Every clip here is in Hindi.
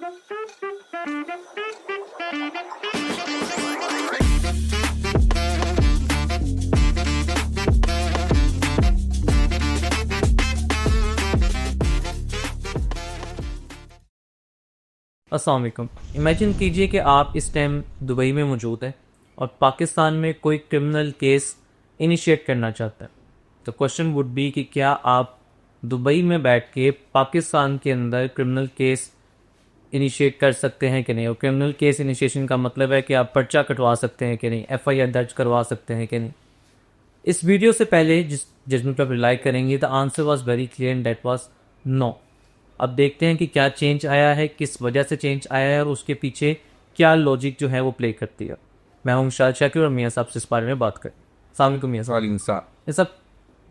अस्सलाम वालेकुम। इमेजिन कीजिए कि आप इस टाइम दुबई में मौजूद हैं और पाकिस्तान में कोई क्रिमिनल केस इनिशिएट करना चाहता है। तो क्वेश्चन वुड बी कि क्या आप दुबई में बैठ के पाकिस्तान के अंदर क्रिमिनल केस इनिशिएट कर सकते हैं कि नहीं। और क्रिमिनल केस इनिशिएशन का मतलब है कि आप पर्चा कटवा सकते हैं कि नहीं, एफआईआर दर्ज करवा सकते हैं कि नहीं। इस वीडियो से पहले जिस जजमेंट पर रिलाई करेंगे, the answer was very clear and that was no. अब देखते हैं कि क्या चेंज आया है, किस वजह से चेंज आया है और उसके पीछे क्या लॉजिक जो है वो प्ले करती है। मैं हूं शाहिद शाकिर और मियाँ साहब से इस बारे में बात करें। अस्सलाम वालेकुम मियाँ साहब। ये सब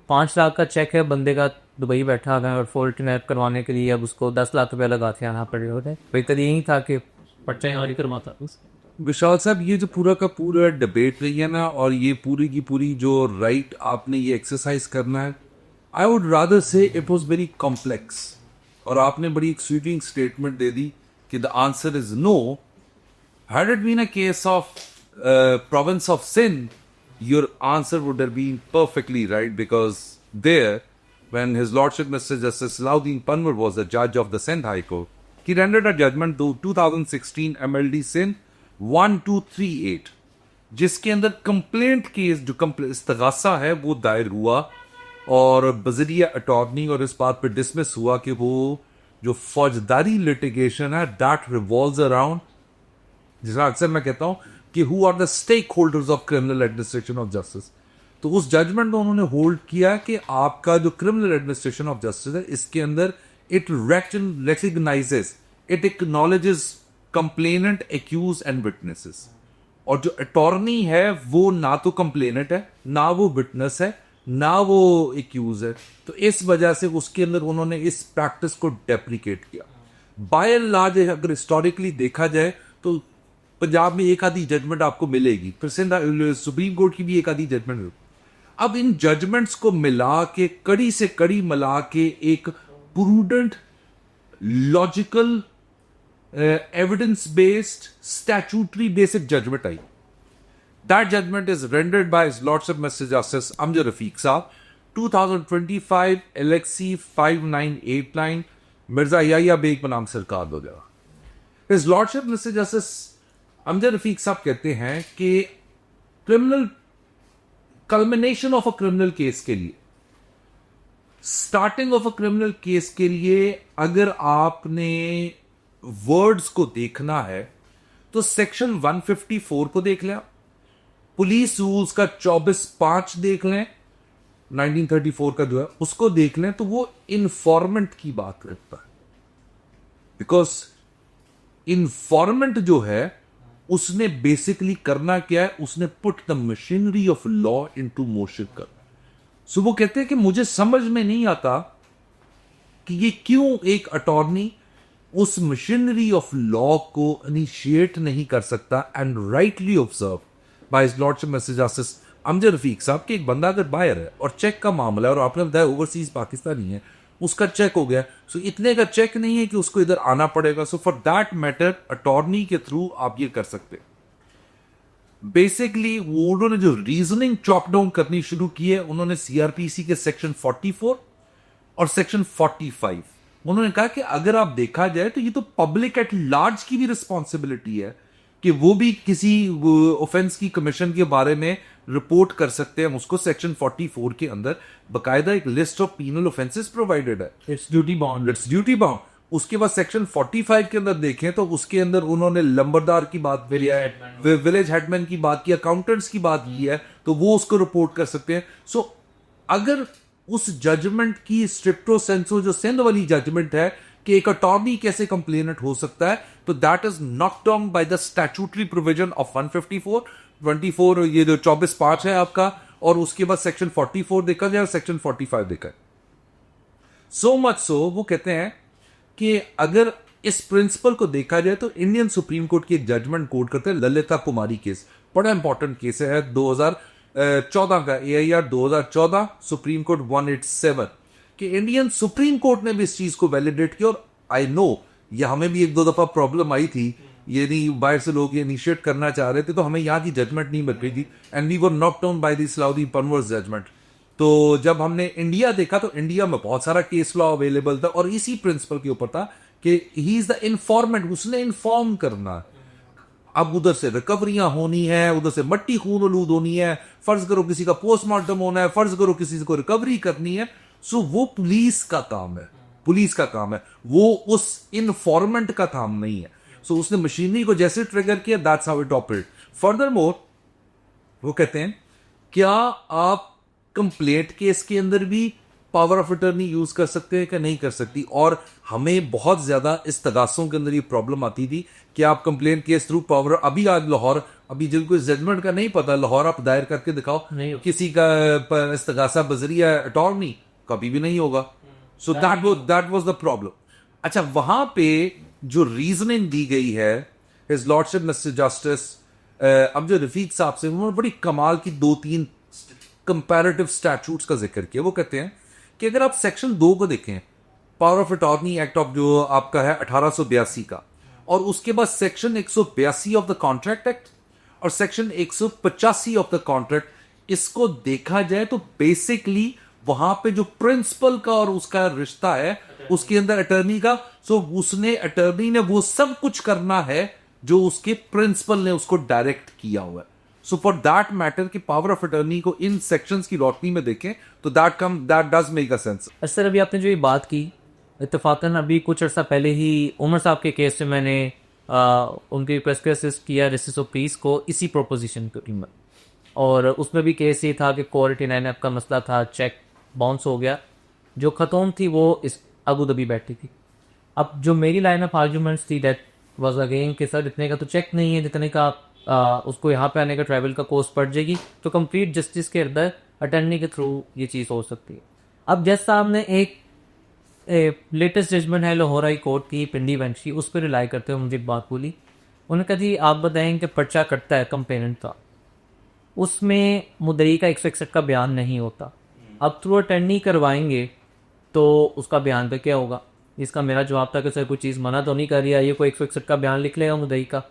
5 लाख का चेक है, बंदे का दुबई बैठा हुआ है और फोल्ट करवाने के लिए अब उसको 10 लाख रुपये लगा के आना पड़ रहा है। बेहतर यही था कि पर्चा यहाँ नहीं करवाता। विशाल साहब, ये जो पूरा का पूरा डिबेट रही है ना, और ये पूरी की पूरी जो राइट आपने ये एक्सरसाइज करना है, I would rather say it was very complex. और आपने बड़ी एक स्वीपिंग स्टेटमेंट दे दी कि the answer is no. Had it been a case of province of Sindh, your answer would have been perfectly right, because there, when His Lordship Mr. Justice Salahuddin Panwar was the judge of the Sindh High Court, he rendered a judgment to 2016 MLD Sindh 1238, जिसके अंदर कंप्लेंट केस जो इस्तगासा है वो दायर हुआ और बजरिया अटॉर्नी, और इस बात पर डिसमिस हुआ कि वो जो फौजदारी लिटिगेशन है दैट रिवॉल्व्स अराउंड, जिसका अक्सर मैं कहता हूं कि who are the stakeholders of criminal administration of justice. तो उस जजमेंट में उन्होंने होल्ड किया कि आपका जो क्रिमिनल एडमिनिस्ट्रेशन ऑफ जस्टिस है, इसके अंदर it recognises, it acknowledges complainant, accused and witnesses. और जो अटॉर्नी है वो ना तो कंप्लेनेंट है, ना वो विटनेस है, ना वो एक्यूज है। तो इस वजह से उसके अंदर उन्होंने इस प्रैक्टिस को डेप्रिकेट किया। बाय एंड लार्ज अगर हिस्टोरिकली देखा जाए तो पंजाब में एक आधी जजमेंट आपको मिलेगी, फिर सुप्रीम कोर्ट की भी एक आधी जजमेंट मिलेगी। अब इन जजमेंट्स को मिला के, कड़ी से कड़ी मिला के, एक prudent, logical, evidence based, statutory basic judgement आई। That judgement is rendered by his lordship mister justice Amjad Rafiq sahab, 2025 LXC 5989, Mirza Yahya bag बनाम सरकार दो जगह। His lordship mister justice Amjad Rafiq साहब कहते हैं कि criminal culmination of a criminal case के लिए, starting of a criminal case के लिए, अगर आपने वर्ड्स को देखना है तो सेक्शन 154 को देख लें, पुलिस रूल्स का 24(5) देख लें, 1934 का जो है उसको देख लें, तो वो इन्फॉर्मेंट की बात करता है। बिकॉज इन्फॉर्मेंट जो है उसने बेसिकली करना क्या है, उसने put the machinery of law into motion कर। सो वो कहते हैं कि मुझे समझ में नहीं आता कि ये क्यों एक अटॉर्नी उस मशीनरी ऑफ लॉ को इनिशिएट नहीं कर सकता। And rightly observe by his lordship mister justice Amjad Rafiq साहब कि एक बंदा अगर बाहर है और चेक का मामला है, और आपने बताया ओवरसीज पाकिस्तानी है, उसका चेक हो गया, सो इतने का चेक नहीं है कि उसको इधर आना पड़ेगा। So for that matter attorney के थ्रू आप ये कर सकते। बेसिकली वो उन्होंने जो रीजनिंग चॉप डाउन करनी शुरू की है, उन्होंने सीआरपीसी के सेक्शन 44 और सेक्शन 45, उन्होंने कहा कि अगर आप देखा जाए तो ये तो पब्लिक एट लार्ज की भी रिस्पॉन्सिबिलिटी है कि वो भी किसी ऑफेंस की कमीशन के बारे में रिपोर्ट कर सकते हैं। उसको सेक्शन 44 के अंदर बकायदा एक list of penal offences provided है। It's duty bound. उसके बाद सेक्शन 45 के अंदर देखें तो उसके अंदर उन्होंने लंबरदार की बात, विलेज हेडमैन की बात की, अकाउंटेंट्स की बात की है, तो वो उसको रिपोर्ट कर सकते हैं। सो अगर उस जजमेंट की स्ट्रिक्टो सेंसो जो सिंध वाली जजमेंट है कि एक अटॉर्नी कैसे कंप्लेनेंट हो सकता है, तो that is knocked down by the statutory provision of 154, 24, ये जो 24(5) है आपका, और उसके बाद सेक्शन 44 देखा जाए और सेक्शन 45 देखा है। सो मच सो वो कहते हैं कि अगर इस प्रिंसिपल को देखा जाए तो इंडियन सुप्रीम कोर्ट की एक जजमेंट कोट करते हैं, ललिता कुमारी केस, बड़ा इंपॉर्टेंट केस है, 2014 का AIR 2014 सुप्रीम कोर्ट 187, कि इंडियन सुप्रीम कोर्ट ने भी इस चीज को वैलिडेट किया। और आई नो ये हमें भी एक दो दफा प्रॉब्लम आई थी, ये नहीं बाहर से लोग ये इनिशिएट करना चाह रहे थे, तो हमें यहाँ की जजमेंट नहीं बन रही थी, and we were knock down by the Salauddin Panwar's judgement. तो जब हमने इंडिया देखा तो इंडिया में बहुत सारा केस लॉ अवेलेबल था, और इसी प्रिंसिपल के ऊपर था कि ही इज द इन्फॉर्मेंट, उसने इन्फॉर्म करना। अब उधर से रिकवरियां होनी है, उधर से मट्टी खून आलूद होनी है, फर्ज करो किसी का पोस्टमार्टम होना है, फर्ज करो किसी को रिकवरी करनी है, सो वो पुलिस का काम है, पुलिस का काम है, वो उस इन्फॉर्मेंट का काम नहीं है। सो उसने मशीनरी को जैसे ट्रिगर किया, that's how it operate. Further more वो कहते हैं क्या आप कंप्लेंट केस के अंदर भी पावर ऑफ अटर्नी यूज कर सकते हैं कि नहीं कर सकती, और हमें बहुत ज्यादा इस तगासों के अंदर ये प्रॉब्लम आती थी कि आप कंप्लेंट केस थ्रू पावर, अभी आज लाहौर, अभी जिनको इस जजमेंट का नहीं पता, लाहौर आप दायर करके दिखाओ, नहीं। किसी का इस्तगासा बजरिया अटॉर्नी कभी भी नहीं होगा। So that was the problem. अच्छा, वहां पे जो रीजनिंग दी गई है हिज लॉर्डशिप मिस्टर जस्टिस अब जो रफीक साहब से, उन्होंने बड़ी कमाल की 2-3 कंपैरेटिव स्टैट्यूट्स का जिक्र किया। वो कहते हैं कि अगर आप सेक्शन 2 को देखें, power of attorney act of जो आपका है 1882 का, और उसके बाद section 182 of the contract act और सेक्शन 185 ऑफ द कॉन्ट्रैक्ट, इसको देखा जाए तो बेसिकली वहां पे जो प्रिंसिपल का और उसका रिश्ता है, उसके अंदर अटर्नी का, सो उसने अटर्नी ने वो सब कुछ करना है जो उसके प्रिंसिपल ने उसको डायरेक्ट किया हुआ है। सो फॉर दैट मैटर कि पावर ऑफ अटर्नी को इन सेक्शंस की रोशनी में देखें तो that does make a sense. Sir, अभी आपने जो ये बात की, इत्तेफाकन अभी कुछ अर्सा पहले ही उमर साहब के केस में मैंने उनकी रिक्वेस्ट का असिस्ट किया रेसिस ऑफ पीस को इसी प्रोपोजिशन में, और उसमें भी केस ये था कि कोर 89 का मसला था, चेक बाउंस हो गया, जो ख़त्म थी वो इस अबू धाबी बैठी थी। अब जो मेरी लाइन ऑफ आर्ग्यूमेंट्स थी दैट वाज अगेन कि सर इतने का तो चेक नहीं है, जितने का उसको यहाँ पे आने का ट्रैवल का कॉस्ट पड़ जाएगी, तो कंप्लीट जस्टिस के अंदर अटर्नी के थ्रू ये चीज़ हो सकती है। अब जज साहब ने एक लेटेस्ट जजमेंट है लाहौर हाई कोर्ट की पिंडी बेंच की, उस पर रिलाई करते हुए मुझे एक बात बोली। उन्होंने कहा जी आप बताएं कि पर्चा कटता है कंप्लेनेंट का, उसमें मुद्दई का 161 का बयान नहीं होता, अब थ्रू अटर्नी करवाएंगे तो उसका बयान पे क्या होगा। इसका मेरा जवाब था कि सर कोई चीज़ मना तो नहीं कर रही है, ये कोई 161 का बयान लिख लेगा मुद्दई का।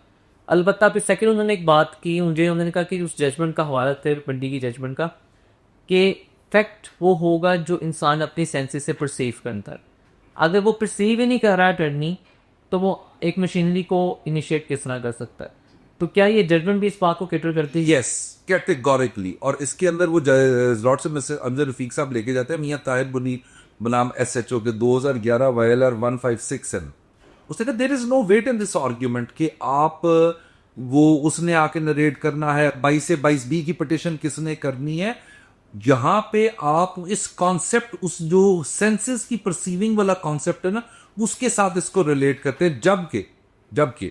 अलबत्ता फिर सेकंड उन्होंने एक बात की मुझे, उन्होंने कहा कि उस जजमेंट का हवाला थे पिंडी की जजमेंट का, कि फैक्ट वो होगा जो इंसान अपनी सेंसेस से परसीव करता है। अगर वो परसीव ही नहीं कर रहा है अटर्नी, तो वो एक मशीनरी को इनिशिएट किस तरह कर सकता है। तो क्या ये जजमेंट भी इस बात को कैटर करती है? Yes, categorically. और इसके अंदर वो लॉर्डशिप मिस्टर अमजद रफीक साहब लेके जाते हैं मियां ताहिर बुनी बनाम SHO के 2011 YLR 156N। उसने कहा there is no weight in this argument कि आप वो उसने आके नरेट करना है 22 से 22B की पिटिशन किसने करनी है। यहां पे आप इस कॉन्सेप्ट, उस जो सेंसेस की परसीविंग वाला कॉन्सेप्ट है ना, उसके साथ इसको रिलेट करते हैं। जबकि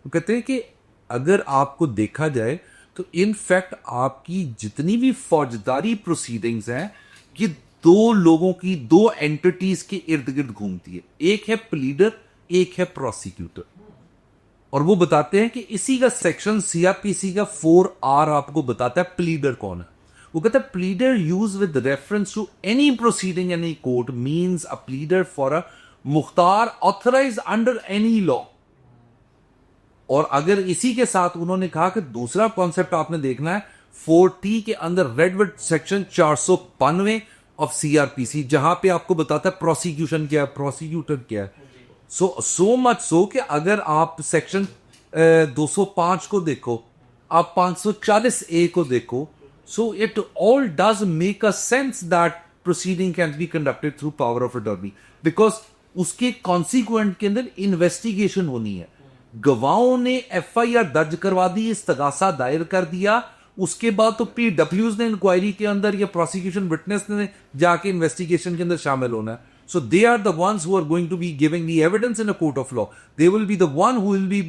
वो कहते हैं कि अगर आपको देखा जाए तो इनफैक्ट आपकी जितनी भी फौजदारी प्रोसीडिंग्स हैं, ये दो लोगों की, दो एंटिटीज के इर्द गिर्द घूमती है। एक है प्लीडर, एक है प्रोसिक्यूटर। और वो बताते हैं कि इसी का सेक्शन CRPC का 4R आपको बताता है प्लीडर कौन है। वो कहता है pleader use with reference to any proceeding in any court means a pleader for a mukhtar authorised under any law. और अगर इसी के साथ उन्होंने कहा कि दूसरा कॉन्सेप्ट आपने देखना है 4T के अंदर रेडवर्ड सेक्शन 495 ऑफ CRPC, जहां पे आपको बताता है प्रोसिक्यूशन क्या है, प्रोसिक्यूटर क्या है। सो मच सो कि अगर आप सेक्शन 205 को देखो, आप 540A को देखो, so it all does make a sense that proceeding can be conducted through power of attorney, because उसके कॉन्सिक्वेंट के अंदर इन्वेस्टिगेशन होनी है। गवाहों ने FIR दर्ज करवा दी, इस्तगासा दायर कर दिया, उसके बाद तो PWs ने इंक्वायरी के अंदर या प्रोसिक्यूशन विटनेस ने जाके इन्वेस्टिगेशन के अंदर शामिल होना है। So they are the ones who are going to be giving the evidence in a court of law. They will be the one who will be,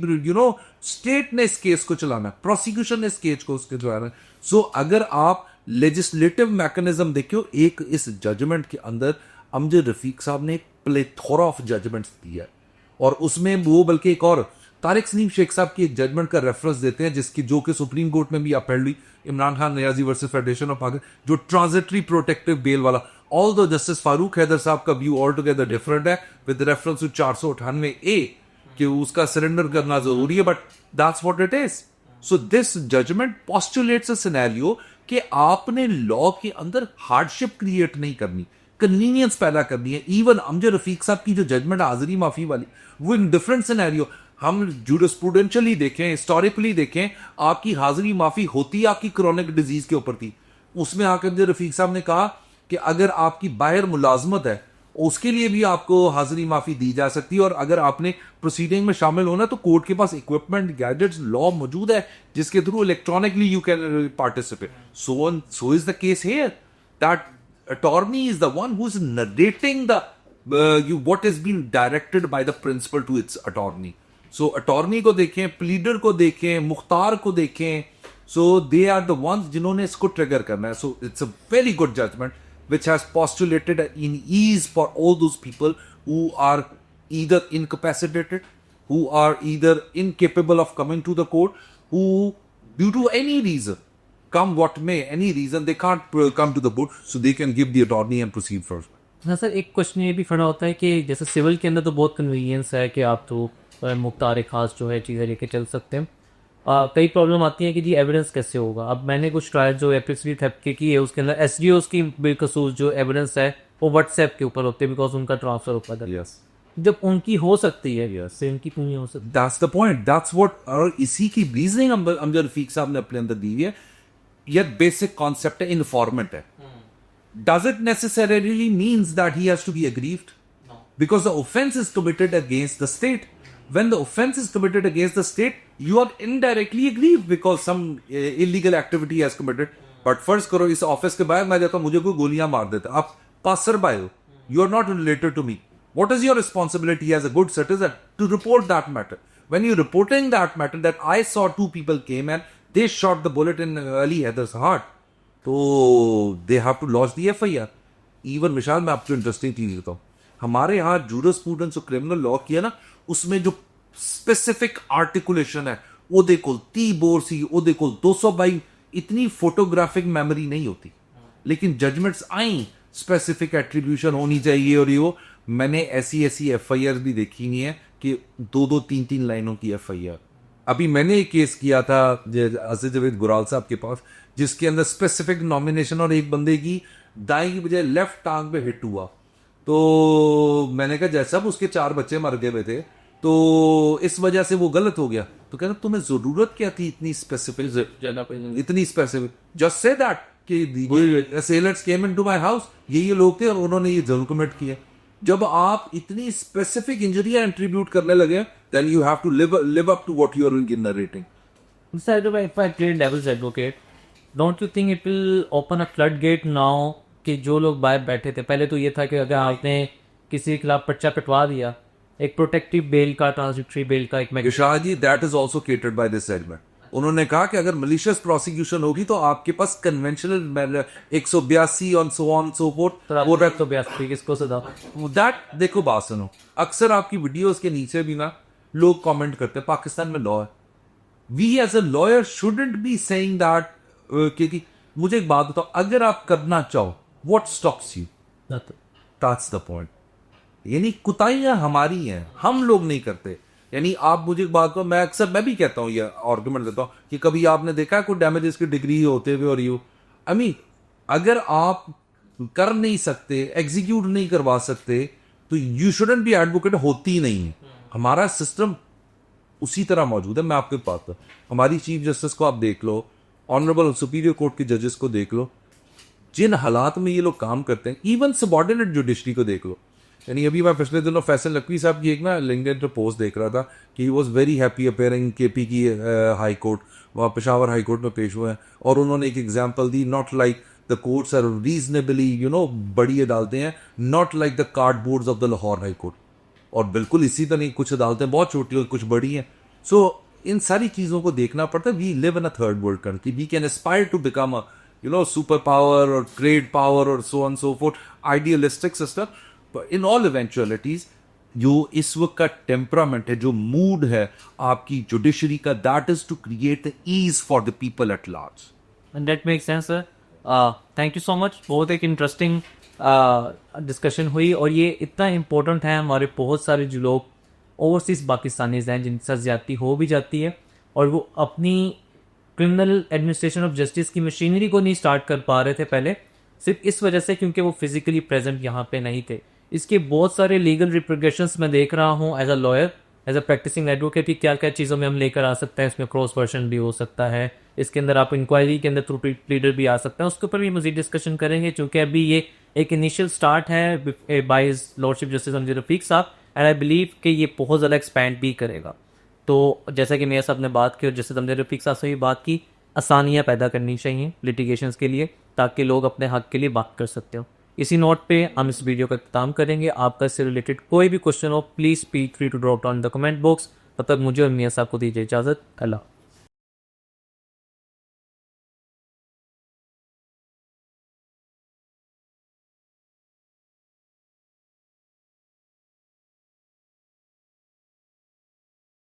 state ने इस केस को चलाना है, prosecution ने इस केस को उसके चलाना है। So अगर आप legislative mechanism देखो, एक इस जजमेंट के अंदर अमजद रफीक साहब ने एक प्लेथोरा ऑफ जजमेंट्स दिया है, और उसमें वो बल्कि एक और तारिक सलीम शेख साहब की एक जजमेंट का रेफरेंस देते हैं, जिसकी जो कि सुप्रीम कोर्ट में भी अपील हुई, Imran Khan Niazi versus federation of Pakistan, जो ट्रांजिटरी प्रोटेक्टिव बेल वाला। ऑल्दो जस्टिस फारूक हैदर साहब का व्यू ऑल टुगेदर डिफरेंट है विद रेफरेंस टू 498A कि उसका सरेंडर करना जरूरी है, but that's what it is. So this judgement postulates a scenario कि आपने लॉ के अंदर हार्डशिप क्रिएट नहीं करनी, कन्वीनियंस पैदा करनी है. इवन अमजद रफीक साहब की जो जजमेंट हाजिरी माफी वाली, वो इन डिफरेंट सिनेरियो, हम जूरिस्प्रूडेंशियली देखें, हिस्टोरिकली देखें, आपकी हाजिरी माफी होती आपकी क्रोनिक डिजीज के ऊपर थी. उसमें आकर अमजद रफीक साहब ने कहा कि अगर आपकी बाहर मुलाजमत है उसके लिए भी आपको हाजिरी माफी दी जा सकती है, और अगर आपने प्रोसीडिंग में शामिल होना तो कोर्ट के पास इक्विपमेंट, गैजेट्स, लॉ मौजूद है जिसके through electronically you can participate. So is the case here that attorney is the one who's narrating the what is being directed by the principal to its attorney. So attorney को देखें, pleader को देखें, मुख्तार को देखें, so they are the ones जिन्होंने इसको trigger करना है. So it's a very good judgment which has postulated in ease for all those people who are either incapacitated, who are either incapable of coming to the court, who due to any reason, come what may, any reason they can't come to the court, so they can give the attorney and proceed first. हाँ सर, एक क्वेश्चन ये भी खड़ा होता है कि जैसे सिविल के अंदर तो बहुत कन्वीनियंस है कि आप तो मुख्तार खास जो है चीज़ें लेके चल सकते हैं. कई प्रॉब्लम आती है कि जी एविडेंस कैसे होगा. अब मैंने कुछ ट्रायल जो एपिक्सवी थेफ्ट के की है उसके अंदर एसडीओस की बेकसूर जो एविडेंस है वो व्हाट्सएप के ऊपर होते हैं, बिकॉज उनका ट्रांसफर होता है. Yes. जब उनकी हो सकती है से उनकी क्यों नहीं हो सकती? That's the point. That's what, और इसी की रीजनिंग अमजद रफीक साहब ने अपने अंदर दी है. यह बेसिक कॉन्सेप्ट है, इन्फॉर्मेंट है. Does it necessarily means that he has to be aggrieved? No. Because the offense is committed against the state. When the offense is committed against the state, you are indirectly aggrieved because some illegal activity has committed. But first करो, इस ऑफिस के बाहर मैं जाता हूँ, मुझे कोई गोलियां मार देता, आप पासर बाय हो, you are not related to me. What is your responsibility as a good citizen? To report that matter. When you're reporting that matter, that I saw two people came and they shot the bullet in Ali Haidar's heart, तो they have to lodge the FIR. Even विशाल, मैं आपको इंटरेस्टिंग चीज देता हूँ. हमारे यहाँ जूरिस्प्रूडेंस और क्रिमिनल लॉ किया ना, उसमें जो स्पेसिफिक आर्टिकुलेशन है, ਉਹਦੇ ਕੋਲ 30 बोर सी, ਉਹਦੇ ਕੋਲ 222, इतनी फोटोग्राफिक मेमोरी नहीं होती, लेकिन जजमेंट्स आई, स्पेसिफिक एट्रीब्यूशन होनी चाहिए. और ये मैंने ऐसी FIR भी देखी नहीं है कि 2-2, 3-3 लाइनों की FIR. अभी मैंने एक केस किया था अजीज जवेद गुराल साहब के पास, जिसके अंदर स्पेसिफिक नॉमिनेशन और एक बंदे की दाएं की बजाय लेफ्ट टांग पे हिट हुआ. तो मैंने कहा जैसा उसके 4 बच्चे मर गए हुए थे, तो इस वजह से वो गलत हो गया. तो कहना तुम्हें जरूरत क्या थी इतनी स्पेसिफिक, इतनी स्पेसिफिक, जस्ट से दैट कि असेलर्स केम इनटू माय हाउस, ये लोग थे और उन्होंने ये जुर्म कमिट किया. जब आप इतनी स्पेसिफिक इंजरियां एट्रीब्यूट करने लगे, then you have to live up to what you are narrating. Sir, if I play devil's advocate, don't you think it will open a floodgate now कि जो लोग बाहर बैठे थे, पहले तो ये था कि अगर आपने किसी के खिलाफ पर्चा कटवा दिया, एक प्रोटेक्टिव बेल का, ट्रांजिटरी बेल का एक Vishal ji, that is also catered by this segment. उन्होंने कहा कि अगर मलिशियस प्रोसिक्यूशन होगी तो आपके पास conventional 182 on so on so forth, वो 182 किसको सदा दैट. देखो बात सुनो, अक्सर आपकी वीडियोस के नीचे भी ना लोग कमेंट करते हैं पाकिस्तान में लॉ है. We as a lawyer shouldn't be saying that. क्योंकि मुझे एक बात बताओ, अगर आप करना चाहो, what stops you? That's the point. यानी कुताइयां हमारी हैं, हम लोग नहीं करते. यानी आप मुझे एक बात कहो, मैं भी कहता हूँ, ये आर्गुमेंट देता हूँ कि कभी आपने देखा है कोई डैमेजेस की डिग्री होते हुए, और यू आई मीन अगर आप कर नहीं सकते, एग्जीक्यूट नहीं करवा सकते, तो यू शुडंट बी एडवोकेट. होती नहीं है. हमारा सिस्टम उसी तरह मौजूद है. मैं आपके पास, हमारी चीफ जस्टिस को आप देख लो, ऑनरेबल सुपीरियर कोर्ट के जजेस को देख लो, जिन हालात में ये लोग काम करते हैं, इवन सबॉर्डिनेट जुडिशरी को देख लो. यानी अभी मैं पिछले दिनों फैसल नकवी साहब की एक ना लिंक्डइन पे पोस्ट देख रहा था कि he was very happy appearing KP की हाई कोर्ट, वहाँ पेशावर हाई कोर्ट में पेश हुए हैं, और उन्होंने एक एग्जाम्पल दी, not like the courts are reasonably बड़ी अदालतें हैं, not like the cardboards of the Lahore high court. और बिल्कुल इसी तरह कुछ अदालतें बहुत छोटी और कुछ बड़ी हैं. सो इन सारी चीज़ों को देखना पड़ता है. We live in a third world country. We can aspire to become a super power और ग्रेट पावर और so on so forth, idealistic system. In all eventualities जो इस वक्त का टेम्परामेंट है, जो मूड है आपकी जुडिशरी का, that is to create the ease for the people at large. And that make sense sir. Thank you so much. बहुत एक इंटरेस्टिंग डिस्कशन हुई, और ये इतना इम्पोर्टेंट है. हमारे बहुत सारे जो लोग ओवरसीज़ पाकिस्तानीज़ हैं जिनके साथ ज़्यादती हो भी जाती है और वो अपनी क्रिमिनल एडमिनिस्ट्रेशन ऑफ जस्टिस की मशीनरी को नहीं स्टार्ट कर पा रहे थे पहले, सिर्फ इस वजह से क्योंकि वो फिजिकली प्रेजेंट यहाँ पे नहीं थे। इसके बहुत सारे लीगल रिप्रिकॉशंस मैं देख रहा हूँ as a lawyer, as a practising advocate कि क्या क्या चीज़ों में हम लेकर आ सकते हैं। इसमें क्रॉस वर्शन भी हो सकता है, इसके अंदर आप इंक्वायरी के अंदर थ्रू प्लीडर भी आ सकते हैं, उसके ऊपर भी मजीद डिस्कशन करेंगे क्योंकि अभी ये एक इनिशियल स्टार्ट है बाय लॉर्डशिप जस्टिस अमजद रफ़ीक साहब, एंड आई बिलीव कि ये बहुत ज़्यादा एक्सपैंड भी करेगा। तो जैसा कि मेयर साहब ने बात की और जैसे अमजद रफ़ीक साहब से भी बात की, आसानियाँ पैदा करनी चाहिए लिटिगेशंस के लिए ताकि लोग अपने हक के लिए बात कर सकते हो। इसी नोट पे हम इस वीडियो का इख्तिताम करेंगे। आपका इससे रिलेटेड कोई भी क्वेश्चन हो please feel free to drop down the comment box. तब तक मुझे और मियाँ साहब को दीजिए इजाज़त। अल्लाह।